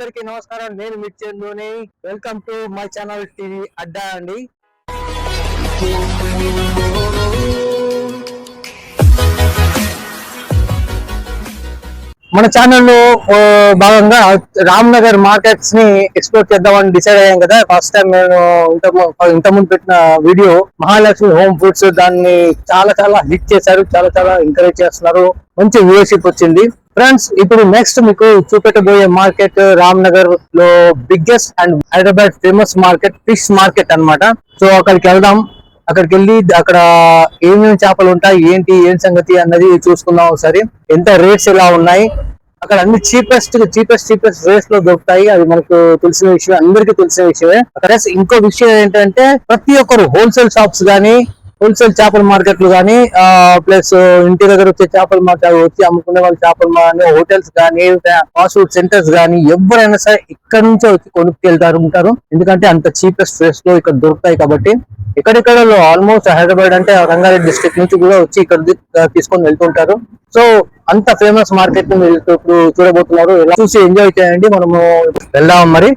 అందరికీ నమస్కారం. నేను మిర్చేందుని. Welcome to my channel TV Adda అండి. మన ఛానల్లో భాగంగా రామ్నగర్ మార్కెట్స్ ని ఎక్స్ప్లోర్ చేద్దామని డిసైడ్ అయ్యాం కదా. ఫస్ట్ టైం నేను ఇంతకుముందు పెట్టిన వీడియో మహాలక్ష్మి హోమ్ ఫుడ్స్, దాన్ని చాలా హిట్ చేశారు, చాలా ఎంకరేజ్ చేస్తున్నారు, మంచి వ్యూవర్షిప్ వచ్చింది. ఫ్రెండ్స్, ఇప్పుడు నెక్స్ట్ మీకు చూపెట్టబోయే మార్కెట్ రామ్నగర్ లో biggest and Hyderabad famous market, fish market అన్నమాట. సో అక్కడికి వెళ్దాం. అక్కడికి వెళ్ళి అక్కడ ఏమేమి చేపలు ఉంటాయి, ఏం సంగతి అన్నది చూసుకుందాం ఒకసారి. ఎంత రేట్స్ ఎలా ఉన్నాయి, అక్కడ అన్ని చీపెస్ట్ రేట్స్ లో దొరుకుతాయి. అది మనకు తెలిసిన విషయం, అందరికీ తెలిసిన విషయమే. అక్కడ ఇంకో విషయం ఏంటంటే ప్రతి ఒక్కరు హోల్సేల్ షాప్స్ గానీ, హోల్సేల్ చేపల మార్కెట్లు గానీ, ప్లస్ ఇంటి దగ్గర వచ్చే చేపల మార్కెట్ వచ్చి అమ్ముకునే వాళ్ళ చేపల మార్కెట్, హోటల్స్ గానీ, ఫాస్ట్ ఫుడ్ సెంటర్స్ గానీ, ఎవరైనా సరే ఇక్కడ నుంచే వచ్చి కొనుక్కెళ్తారు ఉంటారు. ఎందుకంటే అంత చీపెస్ట్ రేట్స్ లో ఇక్కడ దొరుకుతాయి కాబట్టి. ఎక్కడెక్కడ ఆల్మోస్ట్ హైదరాబాద్ అంటే రంగారెడ్డి డిస్ట్రిక్ట్ నుంచి కూడా వచ్చి ఇక్కడ తీసుకొని వెళ్తుంటారు. సో అంత ఫేమస్ మార్కెట్ ని ఇప్పుడు చూడబోతున్నారు. ఎలా చూసి ఎంజాయ్ చేయండి. మనము వెళ్దాం. మరి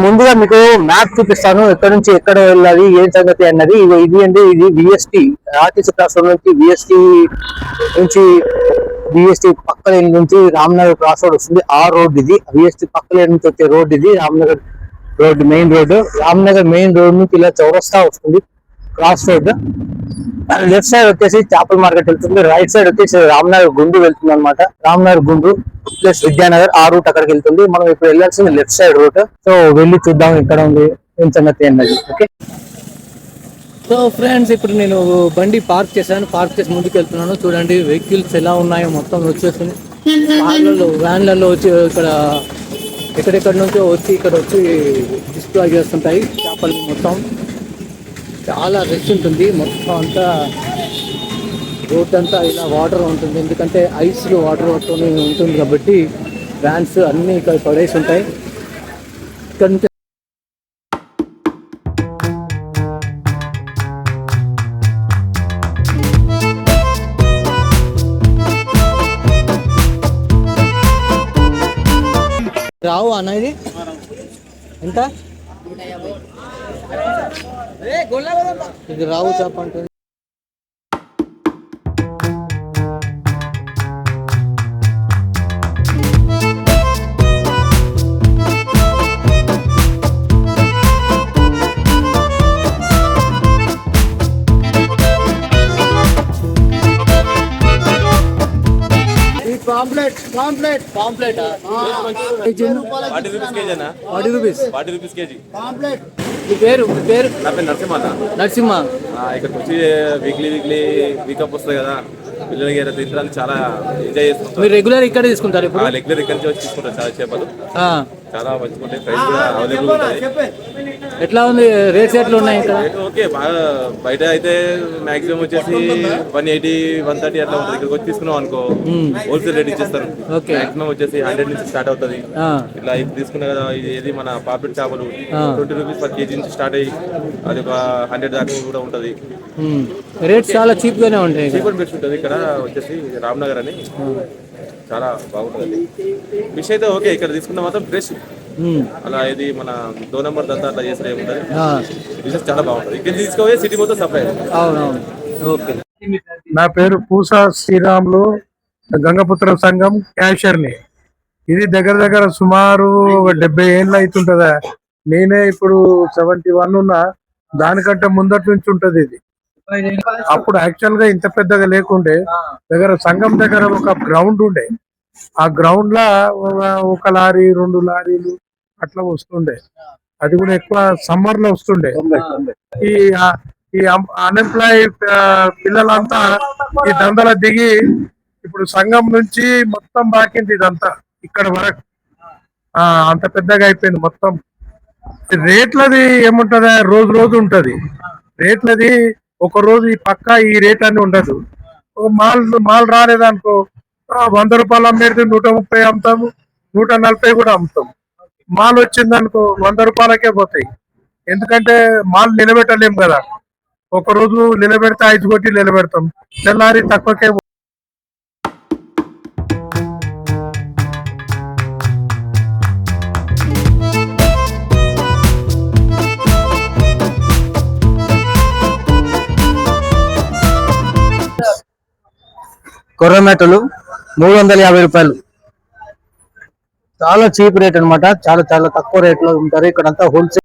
ముందుగా మీకు మ్యాప్ చూపిస్తాను, ఎక్కడ నుంచి ఎక్కడ వెళ్ళాలి, ఏం సంగతి అన్నది. ఇది విఎస్టీ ఆర్టీసీ క్రాస్ రోడ్ నుంచి విఎస్టీ పక్కన నుంచి రామ్నగర్ క్రాస్ రోడ్ వస్తుంది. ఆ రోడ్ ఇది. విఎస్టీ పక్కన నుంచి వచ్చే రోడ్ ఇది, Ramnagar road, main road. Ramnagar main road నుంచి ఇలా చౌరస్తా వస్తుంది, క్రాస్ రోడ్. లెఫ్ట్ సైడ్ వచ్చేసి చేపల మార్కెట్ వెళ్తుంది, రైట్ సైడ్ వచ్చేసి రామ్నగర్ గుండు వెళ్తుంది అనమాట. రామ్నగర్ గుండు ప్లస్ విద్యానగర్, ఆ రూట్ అక్కడికి వెళ్తుంది. మనం ఇప్పుడు వెళ్ళాల్సింది లెఫ్ట్ సైడ్ రూట్. సో వెళ్ళి చూద్దాం ఇక్కడ ఉంది ఏం సంగతి అన్నది. ఓకే. సో ఫ్రెండ్స్, ఇప్పుడు నేను బండి పార్క్ చేశాను. పార్క్ చేసి ముందుకు వెళ్తున్నాను. చూడండి వెహికల్స్ ఎలా ఉన్నాయో మొత్తం వచ్చేస్తుంది. వ్యాన్లలో వచ్చి ఎక్కడెక్కడ నుంచో వచ్చి ఇక్కడ వచ్చి డిస్ప్లే చేస్తుంటాయి చేపలు. మొత్తం చాలా రష్ ఉంటుంది. మొత్తం అంతా రోడ్ అంతా ఇలా వాటర్ ఉంటుంది, ఎందుకంటే ఐస్ వాటర్ ఉంటుంది కాబట్టి వ్యాన్స్ అన్నీ ఇక్కడ పడేసి ఉంటాయి. ఇక్కడ నుంచి రావు అనేది ఎంత? ఇది రావు చేప అంటే పాంప్లెట్ 40 రూపీస్ కేజీ. మీ పేరు? నా పేరు నరసింహ. ఇక్కడికి వచ్చి వీకప్ వస్తుంది కదా, పిల్లలకి తినడానికి చాలా ఎంజాయ్ చేస్తుంటారు. మీరు రెగ్యులర్ ఇక్కడ తీసుకుంటారు? రెగ్యులర్ ఇక్కడ నుంచి వచ్చి తీసుకుంటారు. చాలా చేపలు చాలా మంచిగా ఉంటాయి, ప్రైస్ కూడా అవైలబుల్ ఉంటాయి. ఎట్లా ఉంది రేట్స్? ఎట్లా ఉన్నాయి ఇక్కడ? ఓకే, బాగా. బయట అయితే మాక్సిమం వచ్చేసి 180, 130 అట్లా ఉంటుంది. ఇక్కడికి వచ్చి తీసుకున్నాం అనుకో హోల్సేల్ రేట్ ఇచ్చేస్తారు. మాక్సిమం వచ్చేసి 100 నుంచి స్టార్ట్ అవుతుంది. ఇట్లా ఇది తీసుకున్నా కదా, ఇది మన పాపిడ్ చేపలు 20 రూపీస్ పర్ కేజీ నుంచి స్టార్ట్ అయ్యి అది ఒక 100 దాకా కూడా ఉంటుంది. రేట్స్ చాలా చీప్ గానే ఉంటాయి. చీప్ అండ్ బెస్ట్ ఉంటుంది. ఇక్కడ వచ్చేసి రామ్నగర్ అని చాలా బాగుంటుంది. ఫిష్ అయితే ఓకే, ఇక్కడ తీసుకున్న మాత్రం ఫ్రెష్. అలా ఇది మన 2 నెంబర్ దంతా అట్లా చేసిన ఏముంటుంది. బిజినెస్ చాలా బాగుంటుంది. ఇక్కడ తీసుకోవే సిటీ మొత్తం సప్లై. నా పేరు పూసా శ్రీరాములు, గంగపుత్ర సంఘం క్యాషియర్ని. ఇది దగ్గర సుమారు 70 ఏళ్ళు అవుతుంటదా. నేనే ఇప్పుడు 71 ఉన్నా. దానికంటే ముందటి నుంచి ఉంటది ఇది. అప్పుడు యాక్చువల్ గా ఇంత పెద్దగా లేకుండే. సంఘం దగ్గర ఒక గ్రౌండ్ ఉండే. ఆ గ్రౌండ్ లా ఒక లారీ 2 లారీలు అట్లా వస్తుండే. అది కూడా ఎక్కువ సమ్మర్ లో వస్తుండే. ఈ అన్ఎంప్లాయ్ పిల్లలంతా ఈ దందల దిగి ఇప్పుడు సంఘం నుంచి మొత్తం బాకింది ఇదంతా ఇక్కడ వరకు. అంత పెద్దగా అయిపోయింది మొత్తం. రేట్లది ఏముంటదా, రోజు ఉంటది రేట్లది. ఒక రోజు ఈ పక్క ఈ రేట్ అని ఉండదు. మాల్ రాలేదనుకో 100 రూపాయలు అమ్మేది 130 అమ్ముతాము, 140 కూడా అమ్ముతాము. మాల్ వచ్చిందనుకో 100 రూపాయలకే పోతాయి. ఎందుకంటే మాల్ నిలబెట్టలేం కదా. ఒక రోజు నిలబెడితే 5 కొట్టి నిలబెడతాం, తెల్లారి తక్కువకే. కొర్రమెట్టలు 350 రూపాయలు. చాలా చీప్ రేట్ అన్నమాట. చాలా చాలా తక్కువ రేట్ లో ఉంటారు ఇక్కడంతా హోల్సేల్.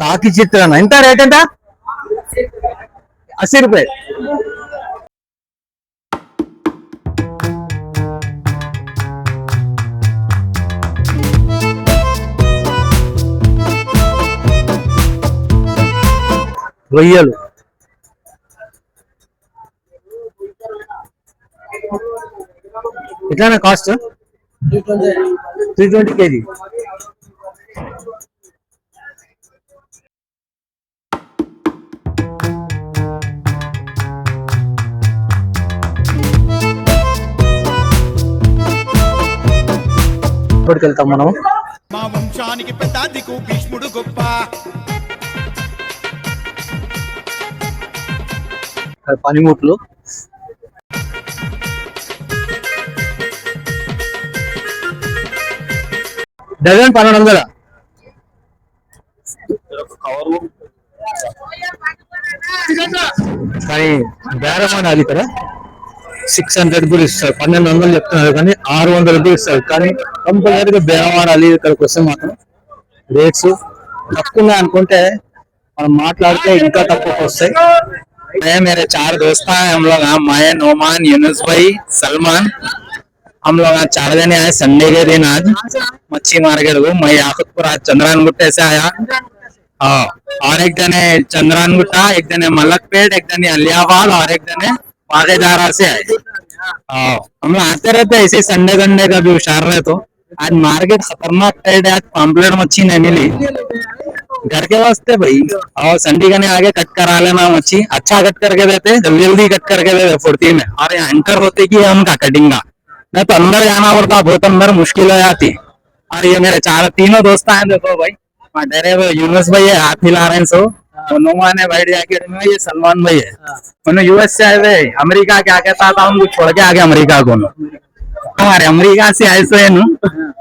కాకి చిత్రాన్న ఎంత రేట్ ఎంత? 80 రూపాయలు. రొయ్యలు ఎట్లానా కాస్ట్? 320 కేజీ. ఇప్పటికి వెళ్తాం మనం. మా వంశానికి పెద్ద దిక్కు భీష్ముడు గొప్ప. పనిముట్లు డజన్ 1200. కానీ బేరమాన అది ఇక్కడ 600 కూడా ఇస్తారు. 1200 చెప్తున్నారు కానీ 600 కూడా ఇస్తారు. కానీ కంపల్సరీగా బేరమాడాలి ఇక్కడికి వస్తే మాత్రం. రేట్స్ తక్కువ అనుకుంటే మనం మాట్లాడితే ఇంకా తక్కువకి వస్తాయి. मैं मेरे 4 दोस्त हैं, हम लोग यहाँ मैं नोमान यूनुस भाई सलमान, हम लोग आज 4 दिन आए संडे के दिन आज मच्छी मार्केट को. मैं याकुतपुर आज चंद्रान गुट्टे से आया. हाँ, और एक जने चंद्रान गुट्टा, एक जने मलकपेट, एक जने अलियाबाद और एक जने वागेदारा से आए. हाँ, हम लोग आते रहते ऐसे संडे संडे का भी हुशार रहे. तो आज मार्केट खतरनाक टाइट है. आज पॉम्पलेट मच्छी नहीं मिली घर के वास्ते भाई. और संडी का आगे कट करा लेना मच्छी. अच्छा कट करके देते, जल्दी जल्दी कट करके देते फुर्ती में. और यहाँ एंटर होते कि उनका कटिंग का नहीं तो अंदर जाना पड़ता, बहुत अंदर मुश्किल हो जाती. और ये मेरे तीनों दोस्त हैं. देखो भाई डेरे यूनुस भाई है, हाथ हिला रहे हैं. सो नोमान है भाई जैकेट में. ये सलमान भाई है, उन्होंने यूएस से आए हुए. अमेरिका क्या कहता था उनको छोड़ के आगे अमेरिका को. हमारे अमेरिका से आए सो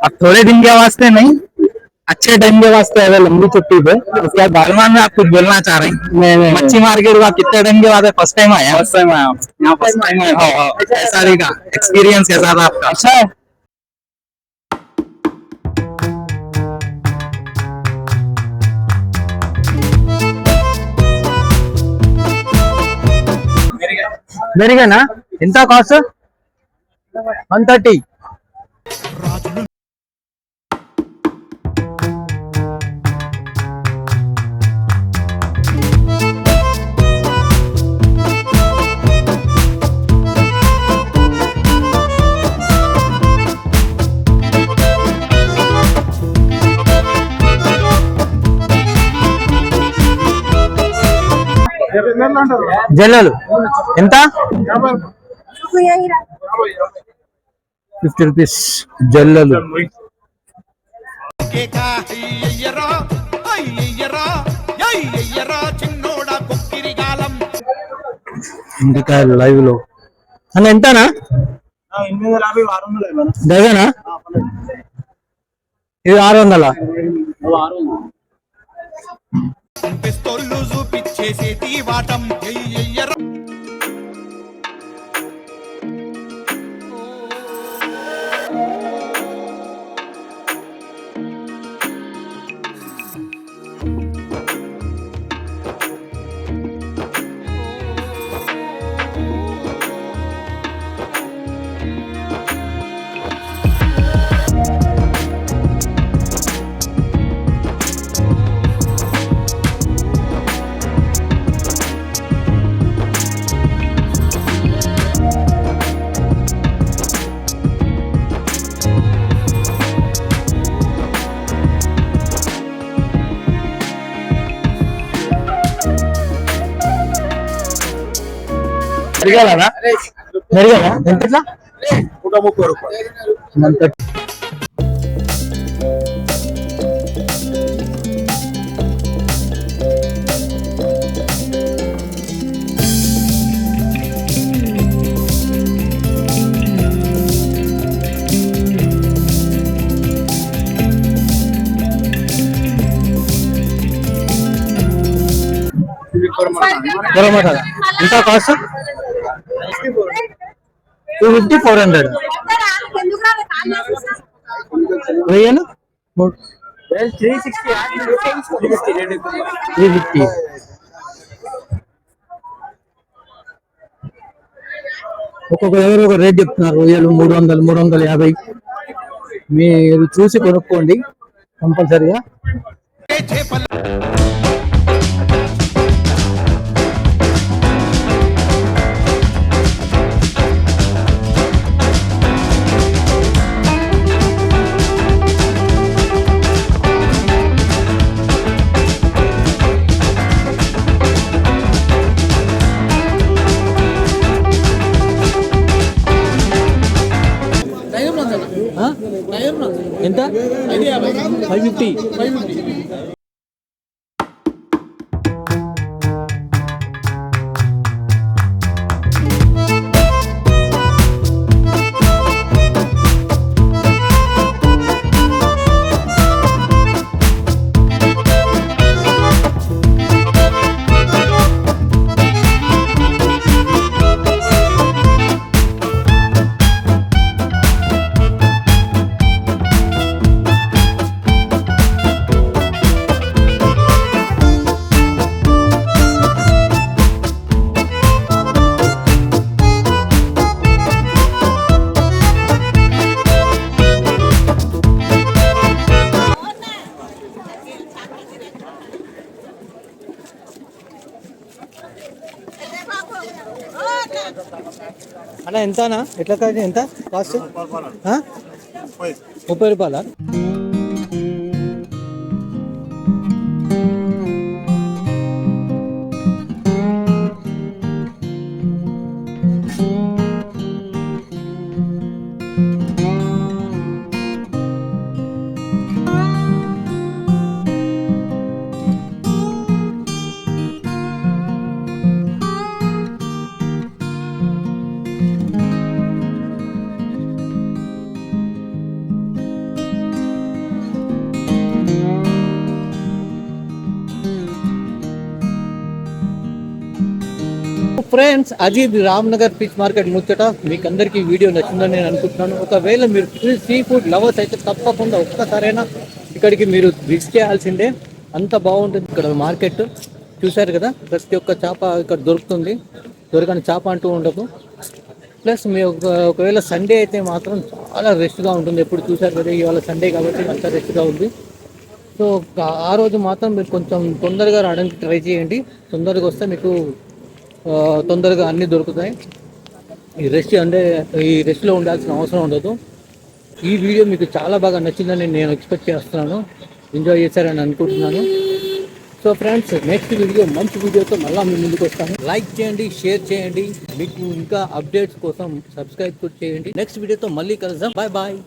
अब थोड़े दिन के वास्ते नहीं, अच्छे टाइम के वास्ते है लंबी छुट्टी पे. उसके बाद बालमान में आप कुछ बोलना चाह रहे हैं? मच्छी मार्केट का कितने टाइम के बाद फर्स्ट टाइम आया? फर्स्ट टाइम आया यहाँ. फर्स्ट टाइम आया. कैसा रहेगा एक्सपीरियंस कैसा था आपका? अच्छा है. మెరుగేనా? ఎంత కాస్ట్? 130. జల్లలు ఎంత? 50 రూపీస్ జల్లలు. కేకా అయ్యయ్యరా అయ్యయ్యరా అయ్యయ్యరా చిన్నోడా కొక్కిరిగాలం. ఇంకా లైవ్ లో అన్న ఎంతనా? 850 డజనా? ఇది 600. పిస్తోళ్ళు చూపిచ్చేసేటి వాటం. అయ్యయ్యరా మెరుగేనా? మెరుగేనా? ఎంత ఇట్లా? 130 రూపాయలు. 130. గరం మసాలా ఎంత కాస్ట్? 250, 400. వెయ్యను 350. ఒక్కొక్క ఎవరు ఒక రేట్ చెప్తున్నారు. రొయ్యలు 300, 350. మీరు చూసి కొనుక్కోండి కంపల్సరిగా. చేపల ఎంత? 550. అన్న ఎంతనా? ఎట్లా కాదు ఎంత కాస్ట్? 30 రూపాయలా? ఫ్రెండ్స్, అది రామ్నగర్ ఫిష్ మార్కెట్ ముచ్చట. మీకు అందరికీ వీడియో నచ్చిందని నేను అనుకుంటున్నాను. ఒకవేళ మీరు సీ ఫుడ్ లవర్స్ అయితే తప్పకుండా ఒక్కసారైనా ఇక్కడికి మీరు విజిట్ చేయాల్సిందే. అంత బాగుంటుంది ఇక్కడ మార్కెట్. చూశారు కదా, ప్రతి ఒక్క చేప ఇక్కడ దొరుకుతుంది. దొరకని చేప అంటూ ఉండదు. ప్లస్ మీ ఒకవేళ సండే అయితే మాత్రం చాలా రెస్ట్గా ఉంటుంది. ఎప్పుడు చూశారు కదా, ఇవాళ సండే కాబట్టి అంత రెస్ట్గా ఉంది. సో ఆ రోజు మాత్రం మీరు కొంచెం తొందరగా రావడానికి ట్రై చేయండి. తొందరగా వస్తే మీకు తొందరగా అన్నీ దొరుకుతాయి. ఈ రెస్ట్లో ఉండాల్సిన అవసరం ఉండదు. ఈ వీడియో మీకు చాలా బాగా నచ్చిందని నేను ఎక్స్పెక్ట్ చేస్తున్నాను. ఎంజాయ్ చేశారని అనుకుంటున్నాను. సో ఫ్రెండ్స్, నెక్స్ట్ వీడియో మంచి వీడియోతో మళ్ళీ మీ ముందుకు వస్తాను. లైక్ చేయండి, షేర్ చేయండి. మీకు ఇంకా అప్డేట్స్ కోసం సబ్స్క్రైబ్ చేయండి. నెక్స్ట్ వీడియోతో మళ్ళీ కలుద్దాం. Bye bye.